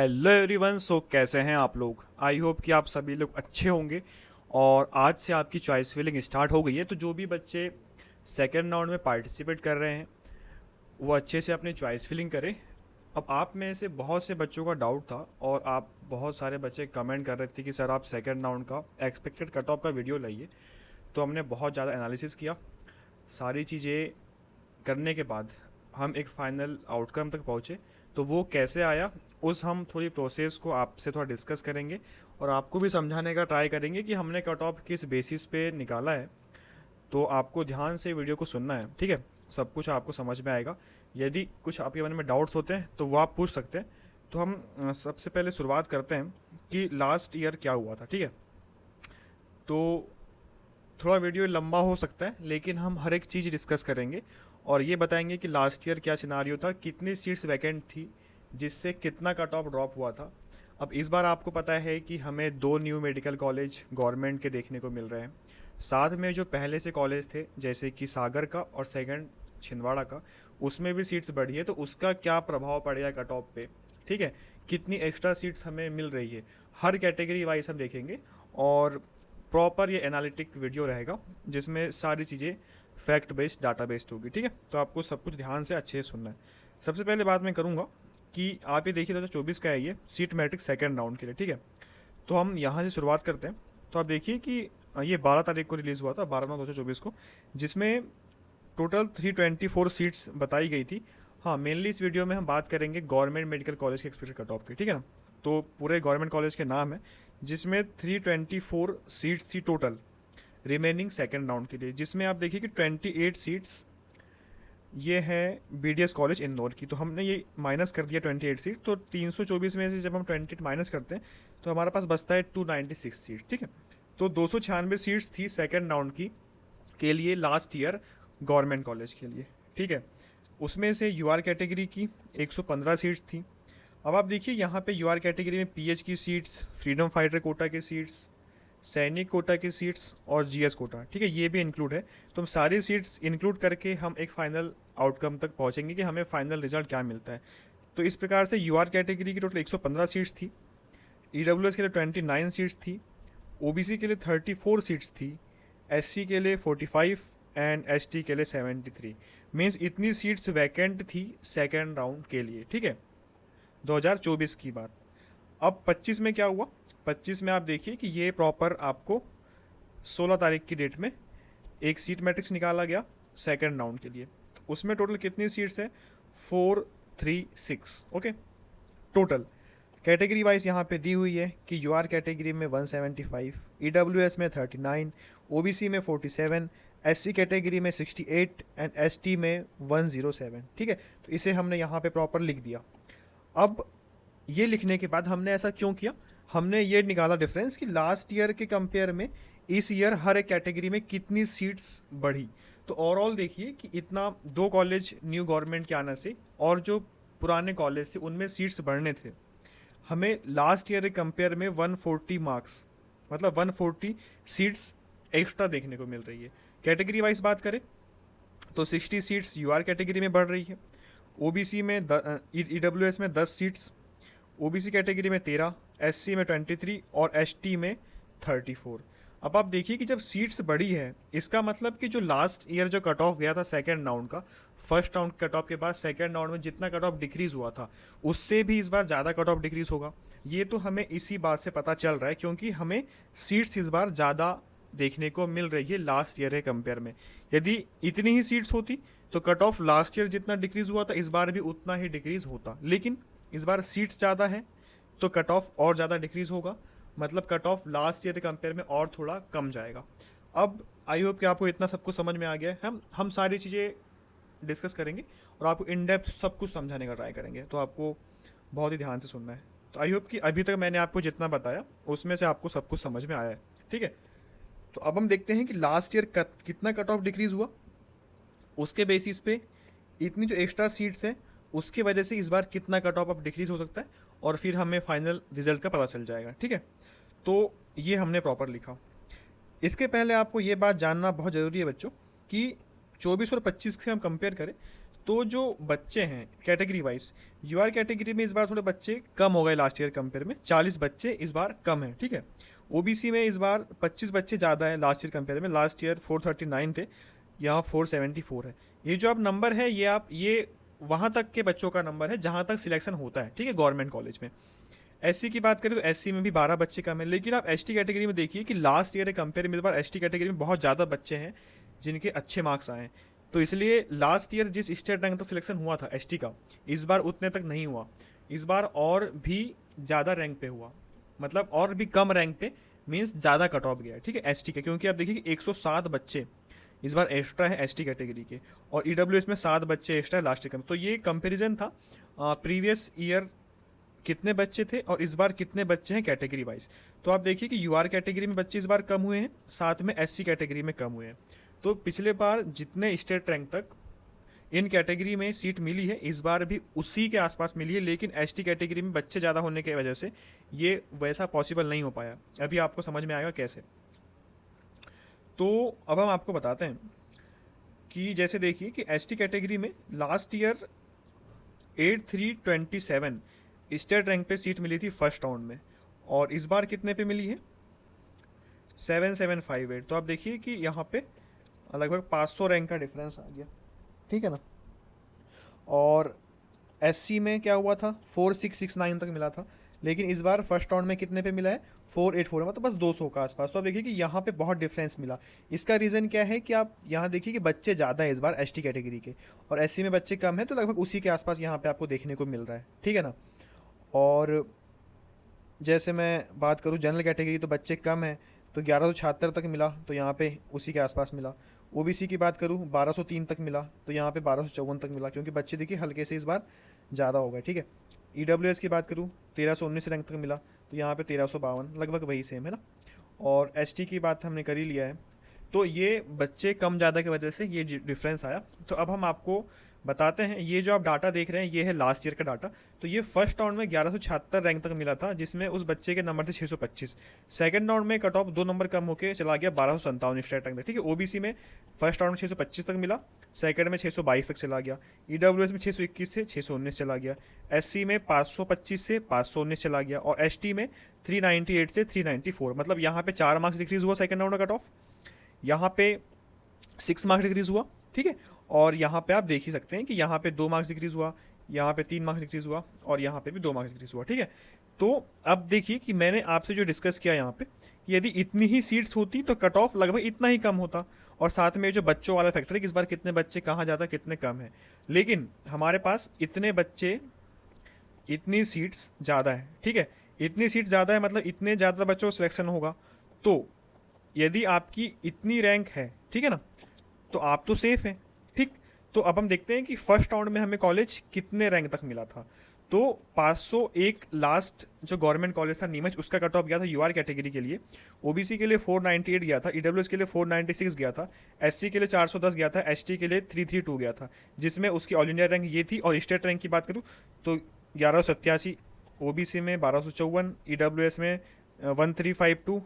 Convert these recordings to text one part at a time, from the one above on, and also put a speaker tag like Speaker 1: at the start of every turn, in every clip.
Speaker 1: Hello everyone. कैसे हैं आप लोग? आई होप कि आप सभी लोग अच्छे होंगे। और आज से आपकी चॉइस फिलिंग स्टार्ट हो गई है, तो जो भी बच्चे सेकेंड राउंड में पार्टिसिपेट कर रहे हैं वो अच्छे से अपनी चॉइस फिलिंग करें। अब आप में से बहुत से बच्चों का डाउट था और आप बहुत सारे बच्चे कमेंट कर रहे थे कि सर आप सेकेंड राउंड का एक्सपेक्टेड कट ऑफ का वीडियो लाइए। तो हमने बहुत ज़्यादा एनालिसिस किया, सारी चीज़ें करने के बाद हम एक फाइनल आउटकम तक पहुँचे। तो वो कैसे आया, उस हम थोड़ी प्रोसेस को आपसे थोड़ा डिस्कस करेंगे और आपको भी समझाने का ट्राई करेंगे कि हमने कट ऑफ किस बेसिस पे निकाला है। तो आपको ध्यान से वीडियो को सुनना है, ठीक है? सब कुछ आपको समझ में आएगा। यदि कुछ आपके मन में डाउट्स होते हैं तो वो आप पूछ सकते हैं। तो हम सबसे पहले शुरुआत करते हैं कि लास्ट ईयर क्या हुआ था, ठीक है? तो थोड़ा वीडियो लंबा हो सकता है, लेकिन हम हर एक चीज़ डिस्कस करेंगे और ये बताएंगे कि लास्ट ईयर क्या सिनारियो था, कितनी सीट्स वैकेंट थी, जिससे कितना कट ऑफ ड्रॉप हुआ था। अब इस बार आपको पता है कि हमें 2 न्यू मेडिकल कॉलेज गवर्नमेंट के देखने को मिल रहे हैं। साथ में जो पहले से कॉलेज थे जैसे कि सागर का और सेकंड छिंदवाड़ा का, उसमें भी सीट्स बढ़ी है, तो उसका क्या प्रभाव पड़ेगा कट ऑफ पे, ठीक है? कितनी एक्स्ट्रा सीट्स हमें मिल रही है, हर कैटेगरी वाइज हम देखेंगे। और प्रॉपर ये एनालिटिक वीडियो रहेगा जिसमें सारी चीज़ें फैक्ट बेस्ड डाटा बेस्ड होगी, ठीक है? तो आपको सब कुछ ध्यान से अच्छे से सुनना है। सबसे पहले बात मैं करूँगा कि आप ये देखिए 2024 का है ये सीट मैट्रिक सेकेंड राउंड के लिए, ठीक है? तो हम यहाँ से शुरुआत करते हैं। तो आप देखिए कि ये 12 तारीख को रिलीज़ हुआ था, 12/9/2024 को, जिसमें टोटल 324 सीट्स बताई गई थी। हाँ, मेनली इस वीडियो में हम बात करेंगे गवर्नमेंट मेडिकल कॉलेज के एक्सपेक्टेड कट ऑफ की, ठीक है ना? तो पूरे गवर्नमेंट कॉलेज के नाम है, जिसमें 324 सीट्स थी टोटल रिमेनिंग सेकेंड राउंड के लिए, जिसमें आप देखिए कि 28 सीट्स ये है BDS कॉलेज इंदौर की। तो हमने ये माइनस कर दिया 28 सीट, तो 324 में से जब हम 28 माइनस करते हैं तो हमारे पास बचता है 296 सीट, ठीक है? तो 296 सीट्स थी सेकेंड राउंड की के लिए लास्ट ईयर गवर्नमेंट कॉलेज के लिए, ठीक है? उसमें से UR कैटेगरी की 115 सीट्स थी। अब आप देखिए यहाँ पे UR कैटेगरी में PH की सीट्स, फ्रीडम फाइटर कोटा की सीट्स, सैनिक कोटा की सीट्स और GS कोटा, ठीक है, ये भी इंक्लूड है। तो हम सारी सीट्स इंक्लूड करके हम एक फाइनल आउटकम तक पहुँचेंगे कि हमें फाइनल रिजल्ट क्या मिलता है। तो इस प्रकार से UR कैटेगरी की टोटल 115 सीट्स थी, EWS के लिए 29 सीट्स थी, OBC के लिए 34 सीट्स थी, SC के लिए 45 एंड ST के लिए 73। मीन्स इतनी सीट्स वैकेंट थी सेकेंड राउंड के लिए, ठीक है? 2024 की बात। अब 25 में क्या हुआ? 25 में आप देखिए कि ये प्रॉपर आपको 16 तारीख की डेट में एक सीट मैट्रिक्स निकाला गया सेकेंड राउंड के लिए। तो उसमें टोटल कितनी सीट्स है? 436, ओके? टोटल कैटेगरी वाइज यहाँ पे दी हुई है कि UR कैटेगरी में 175, EWS में 39, OBC में 47, SC कैटेगरी में 68 एंड ST में 107, ठीक है? तो इसे हमने यहाँ पे प्रॉपर लिख दिया। अब ये लिखने के बाद हमने ऐसा क्यों किया? हमने ये निकाला डिफरेंस कि लास्ट ईयर के कंपेयर में इस ईयर हर एक कैटेगरी में कितनी सीट्स बढ़ी। तो ओवरऑल देखिए कि इतना 2 कॉलेज न्यू गवर्नमेंट के आने से और जो पुराने कॉलेज थे उनमें सीट्स बढ़ने थे। हमें लास्ट ईयर के कंपेयर में 140 मार्क्स, मतलब 140 सीट्स एक्स्ट्रा देखने को मिल रही है। कैटेगरी वाइज बात करें तो 60 सीट्स UR कैटेगरी में बढ़ रही है, OBC में EWS में 10 सीट्स, OBC कैटेगरी में 13, SC में 23 और ST में 34। अब आप देखिए कि जब सीट्स बढ़ी है, इसका मतलब कि जो लास्ट ईयर जो कट ऑफ गया था सेकेंड राउंड का, फर्स्ट राउंड कट ऑफ के बाद सेकेंड राउंड में जितना कट ऑफ डिक्रीज हुआ था उससे भी इस बार ज़्यादा कट ऑफ डिक्रीज होगा। ये तो हमें इसी बात से पता चल रहा है क्योंकि हमें सीट्स इस बार ज़्यादा देखने को मिल रही है लास्ट ईयर के कंपेयर में। यदि इतनी ही सीट्स होती तो कट ऑफ लास्ट ईयर जितना डिक्रीज हुआ था इस बार भी उतना ही डिक्रीज होता, लेकिन इस बार सीट्स ज़्यादा है तो कट ऑफ और ज़्यादा डिक्रीज होगा, मतलब कट ऑफ लास्ट ईयर के कंपेयर में और थोड़ा कम जाएगा। अब आई होप कि आपको इतना सब कुछ समझ में आ गया है। हम सारी चीज़ें डिस्कस करेंगे और आपको इन डेप्थ सब कुछ समझाने का ट्राई करेंगे, तो आपको बहुत ही ध्यान से सुनना है। तो आई होप कि अभी तक मैंने आपको जितना बताया उसमें से आपको सब कुछ समझ में आया है, ठीक है? तो अब हम देखते हैं कि लास्ट ईयर कितना कट ऑफ डिक्रीज हुआ, उसके बेसिस पे इतनी जो एक्स्ट्रा सीट्स हैं उसकी वजह से इस बार कितना कट ऑफ अब डिक्रीज हो सकता है, और फिर हमें फाइनल रिजल्ट का पता चल जाएगा, ठीक है? तो ये हमने प्रॉपर लिखा। इसके पहले आपको ये बात जानना बहुत ज़रूरी है बच्चों कि 24 और 25 से हम कंपेयर करें तो जो बच्चे हैं कैटेगरी वाइज, यूआर कैटेगरी में इस बार थोड़े बच्चे कम हो गए लास्ट ईयर कंपेयर में, 40 बच्चे इस बार कम है, ठीक है। ओबीसी में इस बार 25 बच्चे ज़्यादा है लास्ट ईयर कंपेयर में, लास्ट ईयर 439 थे, यहाँ 474 है। ये जो अब नंबर है ये वहाँ तक के बच्चों का नंबर है जहाँ तक सिलेक्शन होता है, ठीक है, गवर्नमेंट कॉलेज में। एससी की बात करें तो एससी में भी 12 बच्चे कम है, लेकिन आप एसटी कैटेगरी में देखिए कि लास्ट ईयर के कंपेयर में इस बार एसटी कैटेगरी में बहुत ज़्यादा बच्चे हैं जिनके अच्छे मार्क्स आए हैं। तो इसलिए लास्ट ईयर जिस स्टेट रैंक तक सिलेक्शन हुआ था एसटी का, इस बार उतने तक नहीं हुआ, इस बार और भी ज़्यादा रैंक पे हुआ, मतलब और भी कम रैंक पे, मीन्स ज़्यादा कट ऑफ गया है, ठीक है, एसटी के। क्योंकि आप देखिए कि 107 बच्चे इस बार एक्स्ट्रा है एसटी कैटेगरी के, और ईडब्ल्यूएस में 7 बच्चे एक्स्ट्रा है लास्ट ईयर का। तो ये कंपैरिजन था प्रीवियस ईयर कितने बच्चे थे और इस बार कितने बच्चे हैं कैटेगरी वाइज। तो आप देखिए कि यूआर कैटेगरी में बच्चे इस बार कम हुए हैं, साथ में एससी कैटेगरी में कम हुए हैं। तो पिछले बार जितने स्टेट रैंक तक इन कैटेगरी में सीट मिली है, इस बार भी उसी के आसपास मिली है, लेकिन एसटी कैटेगरी में बच्चे ज़्यादा होने की वजह से ये वैसा पॉसिबल नहीं हो पाया। अभी आपको समझ में आएगा कैसे। तो अब हम आपको बताते हैं कि जैसे देखिए कि एसटी कैटेगरी में लास्ट ईयर 8327 स्टेट रैंक पे सीट मिली थी फर्स्ट राउंड में, और इस बार कितने पे मिली है, 7758। तो आप देखिए कि यहाँ पे लगभग 500 रैंक का डिफरेंस आ गया, ठीक है ना। और एससी में क्या हुआ था, 4669 तक मिला था, लेकिन इस बार फर्स्ट राउंड में कितने पे मिला है, 484, मतलब बस 200 का आसपास। तो आप देखिए कि यहाँ पे बहुत डिफरेंस मिला। इसका रीज़न क्या है कि आप यहाँ देखिए कि बच्चे ज़्यादा है इस बार एसटी कैटेगरी के, और एससी में बच्चे कम है, तो लगभग उसी के आसपास यहाँ पे आपको देखने को मिल रहा है, ठीक है ना। और जैसे मैं बात करूँ जनरल कैटेगरी, तो बच्चे कम हैं, तो 1176 तक मिला, तो यहाँ पे उसी के आसपास मिला। ओबीसी की बात करूँ 1203 तक मिला, तो यहाँ पे 1254 तक मिला, क्योंकि बच्चे देखिए हल्के से इस बार ज़्यादा हो गए, ठीक है। ईडब्ल्यूएस की बात करूँ 1319 रैंक तक मिला, तो यहाँ पे 1352, लगभग वही सेम है ना। और एसटी की बात हमने कर ही लिया है। तो ये बच्चे कम ज़्यादा की वजह से ये डिफरेंस आया। तो अब हम आपको बताते हैं, ये जो आप डाटा देख रहे हैं ये है लास्ट ईयर का डाटा। तो ये फर्स्ट राउंड में 1176 रैंक तक मिला था, जिसमें उस बच्चे के नंबर थे 625। सेकंड राउंड में कट ऑफ 2 नंबर कम होकर चला गया 1257 स्टेट रैंक तक, ठीक है। ओबीसी में फर्स्ट राउंड में 625 तक मिला, सेकंड में 622 तक चला गया। ईडब्ल्यूएस में 621 से 619 चला गया। एससी में 525 से 519 चला गया, और एसटी में 398 से 394, मतलब यहाँ पे 4 मार्क्स डिक्रीज हुआ सेकंड राउंड का कट ऑफ, यहाँ पे 6 मार्क्स डिक्रीज हुआ, ठीक है। और यहाँ पे आप देख ही सकते हैं कि यहाँ पे 2 मार्क्स डिक्रीज हुआ, यहाँ पे 3 मार्क्स डिक्रीज हुआ, और यहाँ पे भी 2 मार्क्स डिक्रीज हुआ, ठीक है। तो अब देखिए कि मैंने आपसे जो डिस्कस किया यहाँ पे, कि यदि इतनी ही सीट्स होती तो कट ऑफ लगभग इतना ही कम होता, और साथ में जो बच्चों वाला फैक्टर है कि इस बार कितने बच्चे कहाँ ज़्यादा कितने कम है, लेकिन हमारे पास इतने बच्चे इतनी सीट्स ज़्यादा है, ठीक है। इतनी सीट ज़्यादा है मतलब इतने ज़्यादा बच्चों को सिलेक्शन होगा। तो यदि आपकी इतनी रैंक है, ठीक है ना, तो आप तो सेफ हैं, ठीक। तो अब हम देखते हैं कि फर्स्ट राउंड में हमें कॉलेज कितने रैंक तक मिला था। तो 501 लास्ट जो गवर्नमेंट कॉलेज था नीमच, उसका कट ऑफ गया था यूआर कैटेगरी के लिए। ओबीसी के लिए 498 गया था, ईडब्ल्यूएस के लिए 496 गया था, एससी के लिए 410 गया था, एसटी के लिए 332 गया था, जिसमें उसकी ऑल इंडिया रैंक ये थी। और स्टेट रैंक की बात करूँ तो 1187, ओबीसी में 1254, ईडब्ल्यूएस में 1352,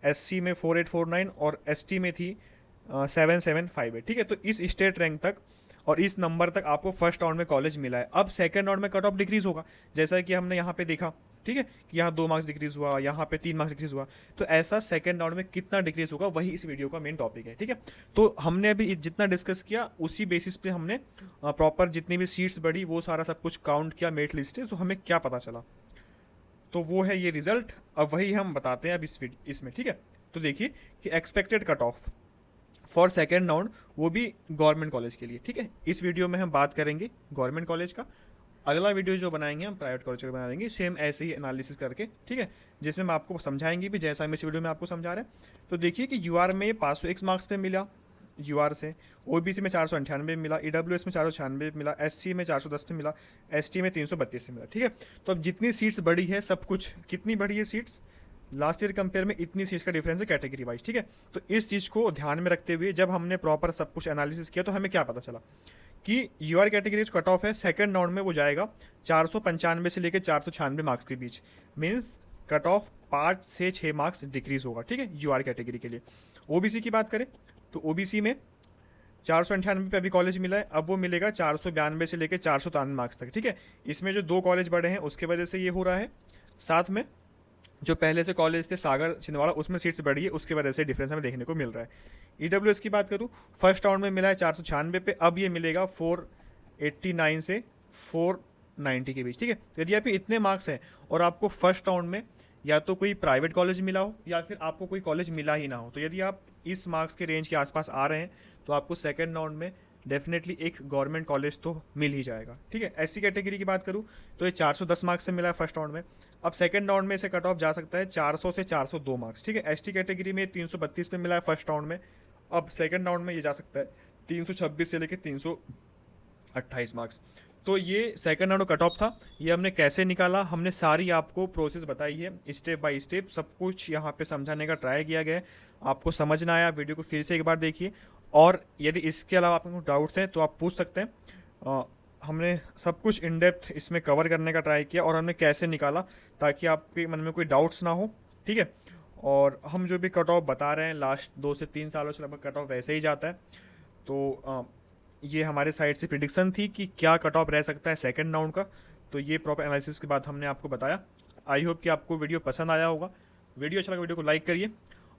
Speaker 1: एससी में 4849, और एसटी में थी 7758, ठीक है। तो इस स्टेट रैंक तक और इस नंबर तक आपको फर्स्ट राउंड में कॉलेज मिला है। अब सेकंड राउंड में कट ऑफ डिक्रीज होगा, जैसा कि हमने यहाँ पे देखा, ठीक है, कि यहाँ 2 मार्क्स डिक्रीज हुआ, यहाँ पे 3 मार्क्स डिक्रीज हुआ। तो ऐसा सेकंड राउंड में कितना डिक्रीज होगा, वही इस वीडियो का मेन टॉपिक है, ठीक है। तो हमने अभी जितना डिस्कस किया उसी बेसिस पे हमने प्रॉपर जितनी भी सीट्स बढ़ी वो सारा सब कुछ काउंट किया, मेरिट लिस्ट है, तो हमें क्या पता चला, तो वो है ये रिजल्ट। अब वही हम बताते हैं अब इसमें, ठीक है। तो देखिए कि expected cut off for second round, वो भी गवर्नमेंट कॉलेज के लिए, ठीक है। इस वीडियो में हम बात करेंगे गवर्नमेंट कॉलेज का, अगला वीडियो जो बनाएंगे हम प्राइवेट कॉलेज का बना देंगे, सेम ऐसे ही एनालिसिस करके, ठीक है, जिसमें हम आपको समझाएंगे भी जैसा हम इस वीडियो में आपको समझा रहे हैं। तो देखिए कि यूआर में 501 मार्क्स पे मिला यूआर से, ओबीसी में 498 मिला, ईडब्ल्यूएस में 496 मिला, एससी में 410 पे मिला, एसटी में 332 से मिला, ठीक है। तो अब जितनी सीट्स बढ़ी है सब कुछ, कितनी बढ़ी है सीट्स लास्ट ईयर कंपेयर में, इतनी सीट्स का डिफरेंस है कैटेगरी वाइज, ठीक है। तो इस चीज़ को ध्यान में रखते हुए जब हमने प्रॉपर सब कुछ एनालिसिस किया तो हमें क्या पता चला कि यूआर कैटेगरी कट ऑफ है सेकंड राउंड में वो जाएगा 495 से लेकर 496 मार्क्स के बीच, मीन्स कट ऑफ 5 से 6 मार्क्स डिक्रीज होगा, ठीक है, यूआर कैटेगरी के लिए। ओबीसी की बात करें तो ओबीसी में 498 पे अभी कॉलेज मिला है, अब वो मिलेगा 492 से लेकर 493 मार्क्स तक, ठीक है। इसमें जो 2 कॉलेज बढ़े हैं उसके वजह से ये हो रहा है, साथ में जो पहले से कॉलेज थे सागर छिंदवाड़ा उसमें सीट्स बढ़ी है, उसकी वजह से डिफरेंस हमें देखने को मिल रहा है। ईडब्ल्यूएस की बात करूँ, फर्स्ट राउंड में मिला है 496 पे, अब ये मिलेगा 489 से 490 के बीच, ठीक है। यदि आपके इतने मार्क्स हैं और आपको फर्स्ट राउंड में या तो कोई प्राइवेट कॉलेज मिला हो या फिर आपको कोई कॉलेज मिला ही ना हो, तो यदि आप इस मार्क्स के रेंज के आसपास आ रहे हैं तो आपको सेकेंड राउंड में डेफिनेटली एक गवर्नमेंट कॉलेज तो मिल ही जाएगा, ठीक है। एससी कैटेगरी की बात करूँ तो ये 410 मार्क्स से मिला है फर्स्ट राउंड में, अब सेकंड राउंड में इसे कट ऑफ जा सकता है 400 से 402 मार्क्स, ठीक है। एसटी कैटेगरी में 332 पे मिला है फर्स्ट राउंड में, अब सेकंड राउंड में ये जा सकता है 326 से लेकर 328 मार्क्स। तो ये सेकंड राउंड कट ऑफ था, ये हमने कैसे निकाला, हमने सारी आपको प्रोसेस बताई है, स्टेप बाय स्टेप सब कुछ यहाँ पे समझाने का ट्राई किया गया है। आपको समझ ना आया वीडियो को फिर से एक बार देखिए, और यदि इसके अलावा आपको डाउट्स हैं तो आप पूछ सकते हैं। हमने सब कुछ इन डेप्थ इसमें कवर करने का ट्राई किया और हमने कैसे निकाला, ताकि आपके मन में कोई डाउट्स ना हो, ठीक है। और हम जो भी कट ऑफ बता रहे हैं लास्ट 2 से 3 सालों से लगभग कट ऑफ वैसे ही जाता है, तो ये हमारे साइड से प्रिडिक्शन थी कि क्या कट ऑफ रह सकता है सेकंड राउंड का, तो ये प्रॉपर एनालिसिस के बाद हमने आपको बताया। आई होप कि आपको वीडियो पसंद आया होगा। वीडियो अच्छा लगा वीडियो को लाइक करिए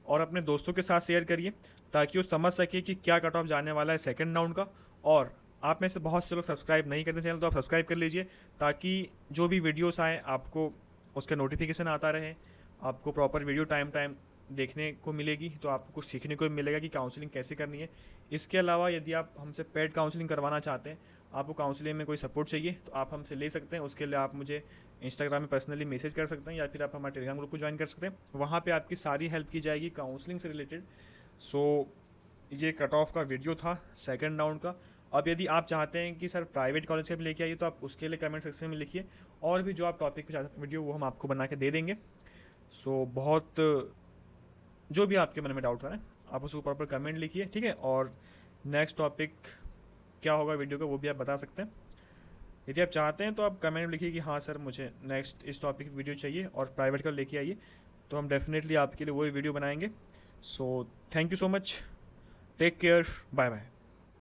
Speaker 1: और अपने दोस्तों के साथ शेयर करिए, ताकि वो समझ सके कि क्या कट ऑफ जाने वाला है सेकंड राउंड का। और आप में से बहुत से लोग सब्सक्राइब नहीं करते चैनल, तो आप सब्सक्राइब कर लीजिए, ताकि जो भी वीडियोस आए आपको उसका नोटिफिकेशन आता रहे, आपको प्रॉपर वीडियो टाइम देखने को मिलेगी, तो आपको कुछ सीखने को मिलेगा कि काउंसलिंग कैसे करनी है। इसके अलावा यदि आप हमसे पेड काउंसलिंग करवाना चाहते हैं, आपको काउंसलिंग में कोई सपोर्ट चाहिए, तो आप हमसे ले सकते हैं। उसके लिए आप मुझे इंस्टाग्राम में पर्सनली मैसेज कर सकते हैं, या फिर आप हमारे टेलीग्राम ग्रुप को ज्वाइन कर सकते हैं, वहाँ पे आपकी सारी हेल्प की जाएगी काउंसलिंग से रिलेटेड। सो ये कट ऑफ का वीडियो था सेकंड राउंड का। अब यदि आप चाहते हैं कि सर प्राइवेट कॉलेज से भी लेके आइए, तो आप उसके लिए कमेंट सेक्शन में लिखिए, और भी जो आप टॉपिक पे चाहते हैं वीडियो वो हम आपको बना के दे देंगे। सो बहुत जो भी आपके मन में डाउट आ रहे हैं आप उसको प्रॉपर कमेंट लिखिए, ठीक है। और नेक्स्ट टॉपिक क्या होगा वीडियो का वो भी आप बता सकते हैं। यदि आप चाहते हैं तो आप कमेंट में लिखिए कि हाँ सर मुझे नेक्स्ट इस टॉपिक की वीडियो चाहिए और प्राइवेट का लेके आइए, तो हम डेफिनेटली आपके लिए वही वीडियो बनाएंगे। So thank you so much, take care, bye bye.